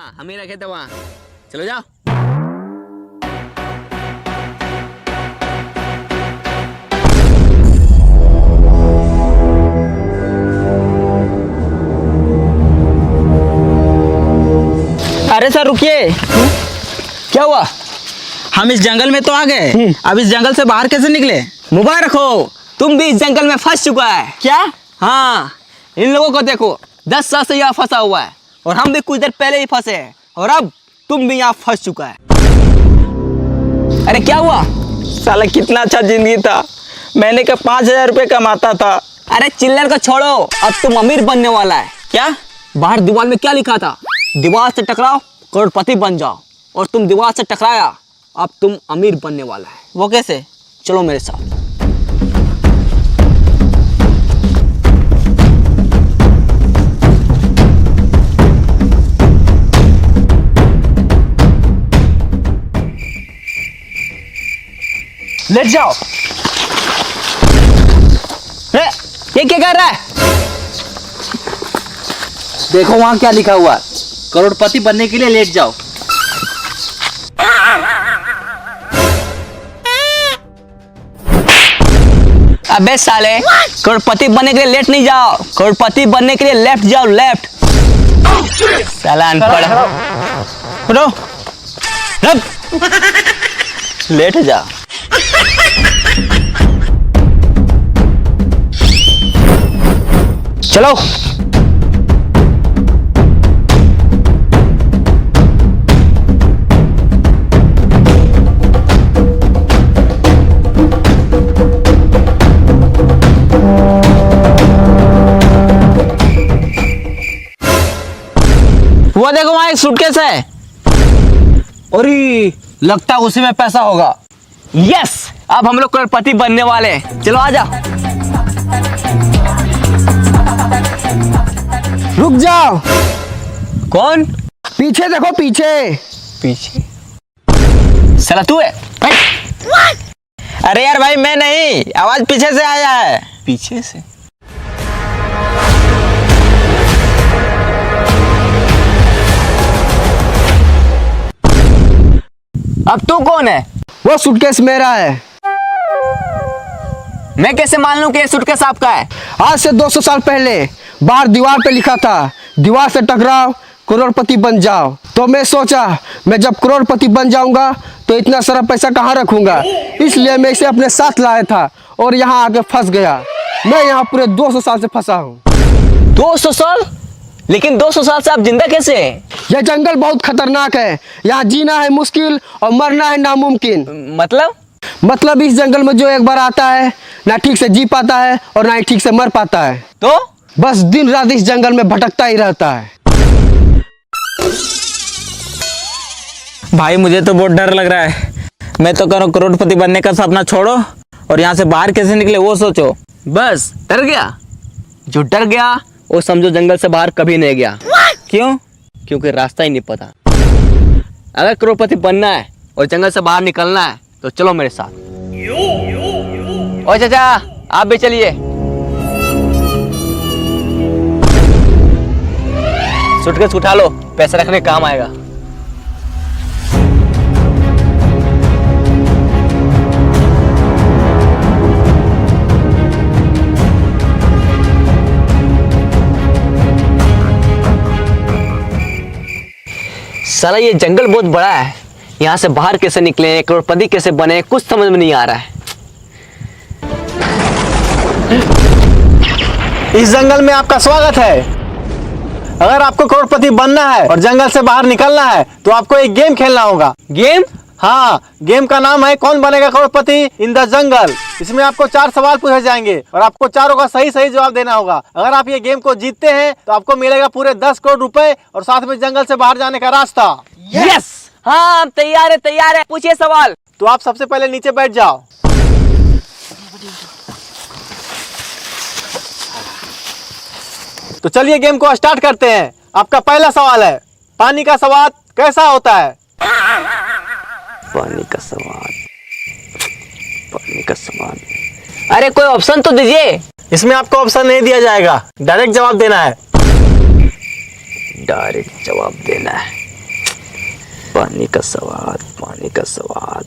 हाँ हम ही रखे थे वहाँ। चलो जाओ। अरे सर रुकिए। क्या हुआ? हम इस जंगल में तो आ गए, अब इस जंगल से बाहर कैसे निकले? मुबारक हो, तुम भी इस जंगल में फंस चुका है। क्या? हाँ, इन लोगों को देखो, 10 साल से यहाँ फंसा हुआ है और हम भी कुछ देर पहले ही फंसे हैं और अब तुम भी यहाँ फंस चुका है। अरे क्या हुआ? साला कितना अच्छा जिंदगी था, मैंने का 5,000 रुपये कमाता था। अरे चिल्लर को छोड़ो, अब तुम अमीर बनने वाला है। क्या? बाहर दीवार में क्या लिखा था? दीवार से टकराओ करोड़पति बन जाओ, और तुम दीवार से टकराया, अब तुम अमीर बनने वाला है। वो कैसे? चलो मेरे साथ। लेट जाओ। ये क्या कर रहा है? देखो वहां क्या लिखा हुआ है, करोड़पति बनने के लिए लेट जाओ। अबे साले, करोड़पति बनने के लिए लेट नहीं जाओ, करोड़पति बनने के लिए लेफ्ट जाओ, लेफ्ट। साला अनपढ़। उठो। लेट जा। चलो। वो देखो वहां एक सूटकेस है। अरे लगता है उसी में पैसा होगा। यस, अब हम लोग करोड़पति बनने वाले हैं। चलो आजा। रुक जाओ, कौन? पीछे देखो, पीछे। पीछे? साला तू है? अरे यार भाई मैं नहीं, आवाज पीछे से आया है। पीछे से? अब तू कौन है? वो सूटकेस मेरा है। मैं कैसे मान लूं कि ये सूटकेस आपका है? आज से 200 साल पहले बाहर दीवार पे लिखा था, दीवार से टकराओ करोड़पति बन जाओ। तो मैं सोचा, मैं जब करोड़पति बन जाऊंगा तो इतना सारा पैसा कहाँ रखूंगा, इसलिए मैं इसे अपने साथ लाया था और यहाँ आके फंस गया। मैं यहाँ पूरे 200 साल से फंसा हूँ। 200 साल? लेकिन 200 साल से आप जिंदा कैसे हैं? यह जंगल बहुत खतरनाक है, यहाँ जीना है मुश्किल और मरना है नामुमकिन। मतलब इस जंगल में जो एक बार आता है ना ठीक से जी पाता है और ना ही ठीक से मर पाता है, तो बस दिन रात इस जंगल में भटकता ही रहता है। भाई मुझे तो बहुत डर लग रहा है। मैं तो कह रहा हूँ करोड़पति बनने का सपना छोड़ो और यहाँ से बाहर कैसे निकले वो सोचो। बस डर गया? जो डर गया वो समझो जंगल से बाहर कभी नहीं गया। क्यों? क्योंकि रास्ता ही नहीं पता। अगर करोड़पति बनना है और जंगल से बाहर निकलना है तो चलो मेरे साथ। ओ चाचा, आप भी चलिए। सूटकेस उठा लो, पैसे रखने काम आएगा। साला ये जंगल बहुत बड़ा है, यहाँ से बाहर कैसे निकले, करोड़पति कैसे बने, कुछ समझ में नहीं आ रहा है। इस जंगल में आपका स्वागत है। अगर आपको करोड़पति बनना है और जंगल से बाहर निकलना है तो आपको एक गेम खेलना होगा। गेम? हाँ, गेम का नाम है कौन बनेगा करोड़पति इन द जंगल। इसमें आपको 4 सवाल पूछे जाएंगे और आपको चारों का सही सही जवाब देना होगा। अगर आप ये गेम को जीतते हैं तो आपको मिलेगा पूरे 10 करोड़ रुपए और साथ में जंगल से बाहर जाने का रास्ता। यस, हाँ हम तैयार है, तैयार है। पूछिए सवाल। तो आप सबसे पहले नीचे बैठ जाओ। तो चलिए गेम को स्टार्ट करते हैं। आपका पहला सवाल है, पानी का स्वाद कैसा होता है? पानी का स्वाद, पानी का स्वाद। अरे कोई ऑप्शन तो दीजिए। इसमें आपको ऑप्शन नहीं दिया जाएगा, डायरेक्ट जवाब देना है। डायरेक्ट जवाब देना है। पानी का स्वाद, पानी का स्वाद।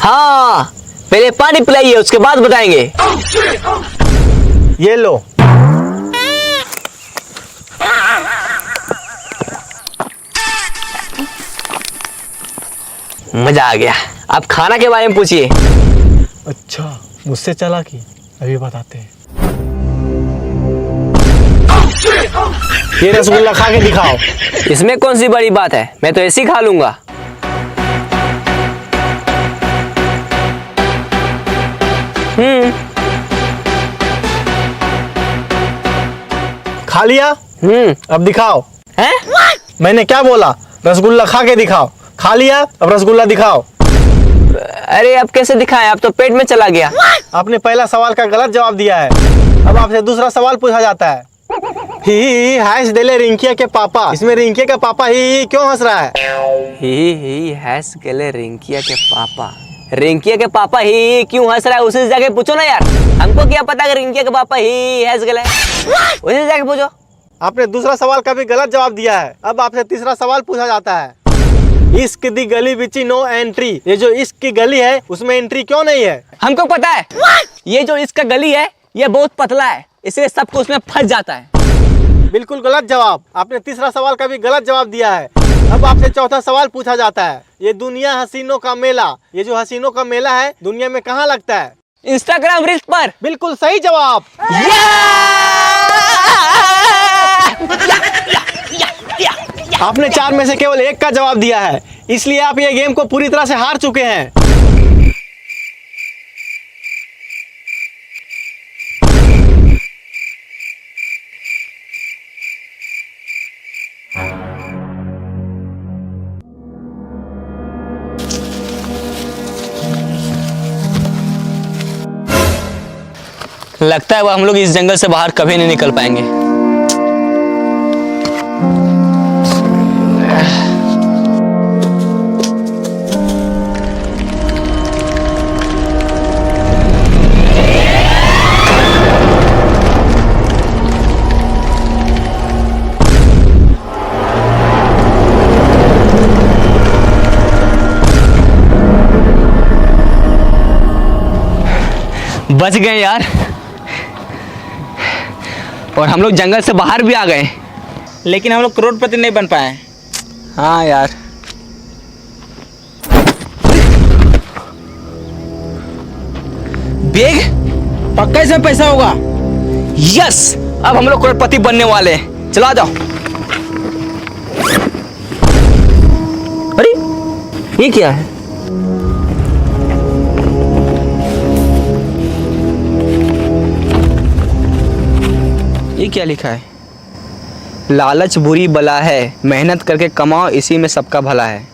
हाँ, पहले पानी पिलाइए, उसके बाद बताएंगे। ये लो। मजा आ गया। आप खाना के बारे में पूछिए। अच्छा, मुझसे चला की अभी बताते हैं। ये रसगुल्ला खा के दिखाओ। इसमें कौन सी बड़ी बात है, मैं तो ऐसे ही खा लूंगा। खा लिया? अब दिखाओ। हैं? मैंने क्या बोला? रसगुल्ला खा के दिखाओ। खा लिया, अब रसगुल्ला दिखाओ। अरे अब कैसे दिखाएं, अब तो पेट में चला गया। आपने पहला सवाल का गलत जवाब दिया है। अब आपसे दूसरा सवाल पूछा जाता है। ही हैस डेले रिंकिया के पापा। इसमें रिंकिया का पापा ही क्यों हंस रहा है? ही हैस गेले रिंकिया के पापा। रिंकिया के पापा ही क्यों हंस रहा है, उसी से जाके पूछो ना यार। हमको क्या पता कि रिंकिया के पापा ही हैस गेले, उसी से जाके पूछो। आपने दूसरा सवाल का भी गलत जवाब दिया है। अब आपसे तीसरा सवाल पूछा जाता है। इश्क दी गली बिची नो एंट्री। ये जो इश्क की गली है उसमें एंट्री क्यों नहीं है? हमको पता है, ये जो इसका गली है ये बहुत पतला है, इसलिए सबको उसमें फंस जाता है। बिल्कुल गलत जवाब। आपने तीसरा सवाल का भी गलत जवाब दिया है। अब आपसे चौथा सवाल पूछा जाता है। ये दुनिया हसीनों का मेला, ये जो हसीनों का मेला है दुनिया में कहाँ लगता है? इंस्टाग्राम रील्स पर। बिल्कुल सही जवाब। आपने 4 में से केवल 1 का जवाब दिया है, इसलिए आप ये गेम को पूरी तरह से हार चुके हैं। लगता है वो हम लोग इस जंगल से बाहर कभी नहीं निकल पाएंगे। बच गए यार, और हम लोग जंगल से बाहर भी आ गए, लेकिन हम लोग करोड़पति नहीं बन पाए। हाँ यार। बैग पक्का इसमें पैसा होगा। यस, अब हम लोग करोड़पति बनने वाले हैं। चलो आ जाओ। अरे ये क्या है? ये क्या लिखा है? लालच बुरी बला है, मेहनत करके कमाओ, इसी में सबका भला है।